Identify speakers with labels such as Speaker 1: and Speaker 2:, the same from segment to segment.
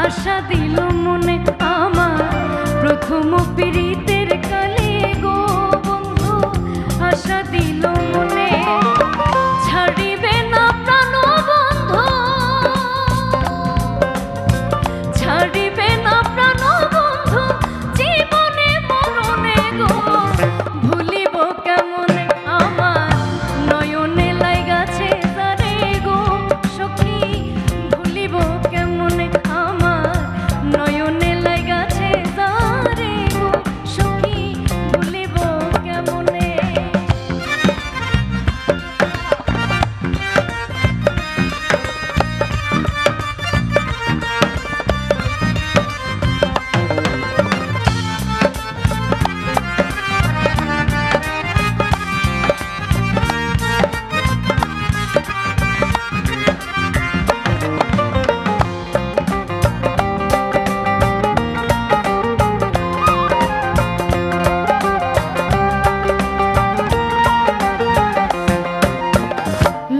Speaker 1: আশা দিল মনে আমার প্রথম প্রীতের কালে গো বন্ধু, আশা দিল মনে ছাড়িবে না প্রাণ বন্ধু, ছাড়িবে না প্রাণ বন্ধু জীবনে মরণে গো। ভুলিব কেমনে আমার নয়নে লাগাছে তারে গো সখী, ভুলিব কেমনে আমার নয়নে লাগাছে তারে গো সখী, ভুলিব কেমনে।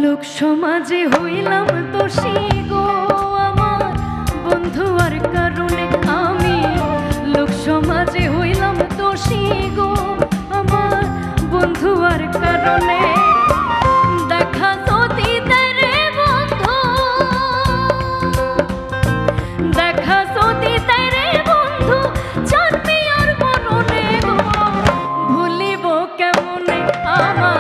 Speaker 1: লোক সমাজে হইলাম দোষী গো আমার বন্ধু আর কারণে, আমি লোক সমাজে হইলাম দোষী গো আমার বন্ধু আর কারণে। দেখা যদি দেয় রে বন্ধু, দেখা যদি দেয় রে বন্ধু জন্মে আর মরণে গো, ভুলিব কেমনে আমার